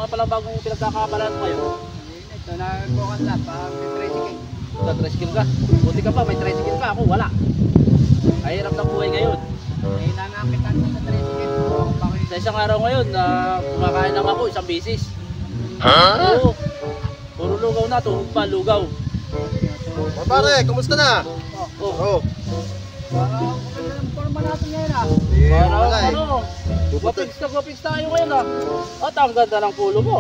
nga pala bagong pinagkakabalan mo ngayon? Ito, nagbukas na, parang tricycle. Nag-tricycle ka? Buti ka pa, may tricycle ka. Ako wala. Ay, hirap ng buhay ngayon. Eh, nangakitan ko sa tricycle ko. Sa isang araw ngayon, kumakain lang ako isang bisis. Ha? Oo. Puro lugaw na, tuhog pa, lugaw. O pare, kumusta na? Oh. Parang maganda ng forma natin ngayon ah. Parang Wala eh. ano, guwapigs tayo ngayon ah. At ang ganda ng pulo mo.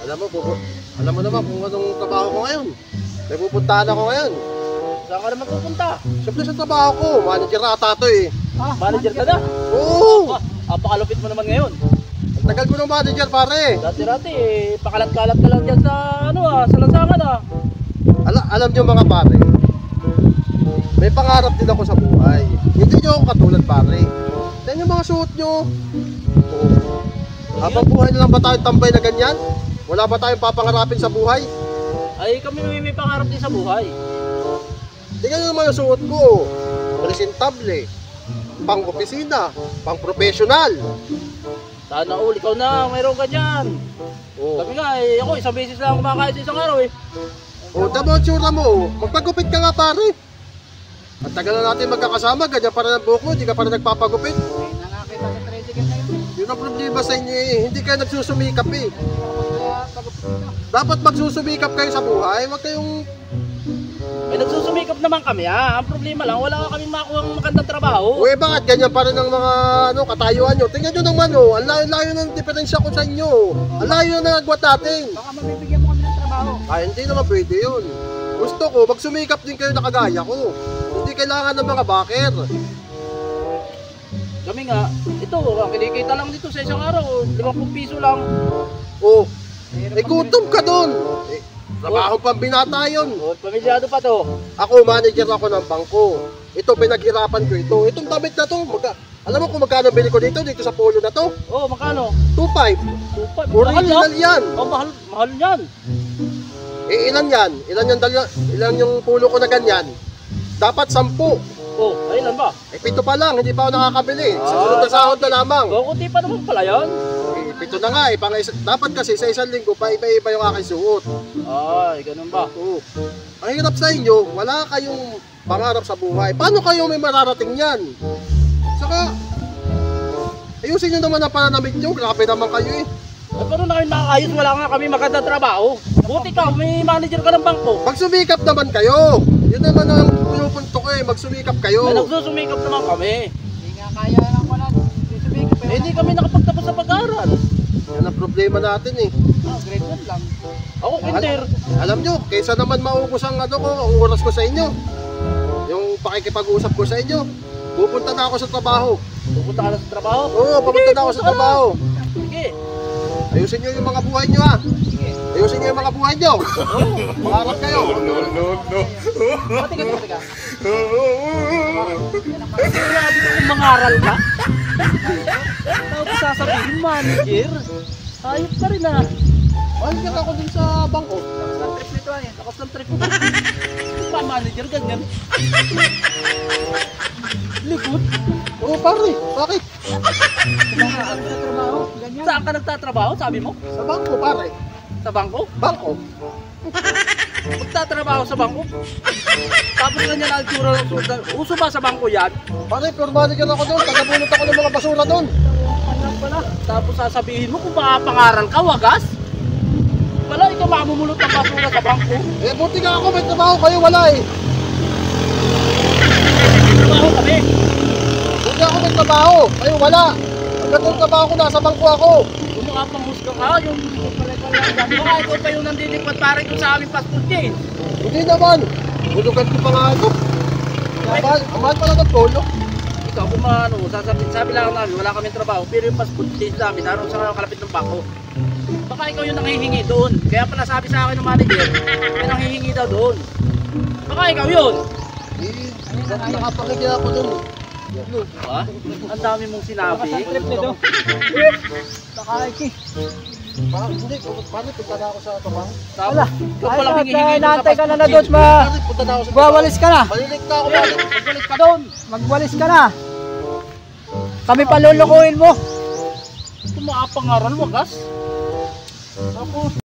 Alam mo naman kung anong trabaho ko ngayon. May pupuntahan ako ngayon. Saan ka naman pupunta? Siyempre sa trabaho ko, manager ata to eh. Manager ka na? Oo! Apakalupit mo naman ngayon. Ang tagal ko ng manager pare. Dati-dati, pakalat-kalat ka lang dyan sa sa lansangan ah. Alam nyo mga pare, may pangarap din ako sa buhay. Hindi nyo ako katulad pare. Tignan yung mga suot nyo. Oo. Habang buhay na lang ba tayo tambay na ganyan? Wala ba tayong papangarapin sa buhay? Ay kami may pangarap din sa buhay. Tingnan nyo naman yung suot ko. Presentable, pang opisina, pang professional. Sana all, ikaw na, mayroon ganyan. Oo. Kami nga ako isang beses lang kumakain sa isang araw eh. O, tama ang tsura mo. Magpagupit ka nga pare. At tagal na natin magkakasama, ganyan pa rin ang buhok mo, hindi ka pa rin nagpapagupit. Eh, nangakitan sa tricycle na yun. Yun ang problema sa inyo eh, hindi kayo nagsusumikap eh. Kaya pagupit na. Dapat magsusumikap kayo sa buhay, wag kayong... Ay nagsusumikap naman kami ah. Ang problema lang, wala ka kaming makuha ng magandang trabaho. Uy, bakit ganyan pa rin ang mga katayuan nyo? Tingnan nyo naman oh, ang layo-layo ng diferensya ko sa inyo. Ang layo na nagwat natin. Baka mabibigyan mo kami ng trabaho. Ay, hindi naman pwede yun. Gusto ko, magsumikap din kayo na kagaya ko. Hindi kailangan ng mga baker. Kami nga, ito, ang kinikita lang dito sa isang araw, 50 piso lang. Oh, gutom ka dun. Trabaho pang binata yun. O, pamilyado pa to. Ako, manager ako ng bangko. Ito, pinaghirapan ko ito. Itong damit na to, alam mo kung magkano bili ko dito sa polo na to? Oh, magkano? 2.5. 2.5. Original yan. Oh, mahal yan. Eh, ilan yan? Ilan yung polo ko na ganyan? Dapat 10. Oh, ay ilan ba? Eh, 7 pa lang, hindi pa ako nakakabili. Sa sunod na sahod na lamang. Kunti pa naman pala yan. Eh, 7 na nga eh. Dapat kasi sa isang linggo, pa-iba-iba yung aking suot. Ay, ganun ba? Oo. Ang hirap sa inyo, wala kayong pangarap sa buhay. Paano kayo may mararating yan? Saka, ayusin nyo naman ang pananamit nyo. Grabe naman kayo eh. Ay, paano na kayo nakakayos? Wala nga kami magandang trabaho. Buti ka, may manager ka ng bangko. Magsumikap naman kayo. Yun naman ang pinupunto ko eh. Magsumikap kayo. Ay, nagsusumikap naman kami. Hindi nga kaya lang wala. Sumikap Eh, hindi kami nakapagtapos sa pag-aaral. Yan ang problema natin eh. grade 1 lang. Ako, kinder. Alam nyo, kaysa naman maubos ang ang oras ko sa inyo. Yung pakikipag-usap ko sa inyo. Pupunta na ako sa trabaho. Pupunta ka na sa trabaho? Oo, pupunta na ako sa trabaho. Sige. Ayusin nyo yung mga buhay nyo ha. Sige. Ayusin nyo yung mga buhay nyo. Pangarap kayo. Pati ka. Grabe ka kung mangaral ka. Tapos sasabihin, manager. Ayos ka rin ah. Manager ako dun sa bangko. Ang trip nito yan. Lakas ng trip mo. Pa manager ganyan. Likod. Oo pare, bakit? Saan ka trabaho? Ganyan. Saan ka nagtatrabaho, sabi mo? Sa bangko pare. Sa bangko? Bangko. Magtatrabaho sa bangko? Tapos ganyan ang tsura ng sudan. Uso ba sa bangko yan? Pare, pure manager ako dun. Tagabunot ako ng mga basura dun. Alam pala. Tapos sasabihin mo kung makapangaral ka, wagas? Wala, ikaw mamumulot ng basura sa bangko. Eh, buti nga ako may trabaho kayo, wala eh. Trabaho kami. Buti ako may trabaho, kayo wala. Ang gandang trabaho ko, nasa bangko ako. Kung makapanghusga ka, yung baka ikaw pa yung nandilikwat pare ko sa aming passport chain. Hindi naman. Bulugan ko pa nga ito. Ang mahal pala ng polo. Ikaw kung sabi lang namin, wala kaming trabaho, pero yung passport chain namin, naroon sa kalapit ng bangko. Baka ikaw yung nanghihingi doon. Kaya pala sabi sa akin ng manager, may nanghihingi daw doon. Baka ikaw yun. Eh, nakapakigyan ako dun. Ha? Ang dami mong sinabi. Trip nito. Nakaiki. Hindi, paano punta na ako sa trabaho? Wala. Ikaw pala hinihingi doon sa Inaantay ka na passport doon. chain. Pare, punta na ako sa trabaho. Magwawalis ka na. Malilig na ako, pare. Magwalis ka doon. Magwalis ka na. Kami palulukuhin mo. Kung makapangaral, wagas. Opo.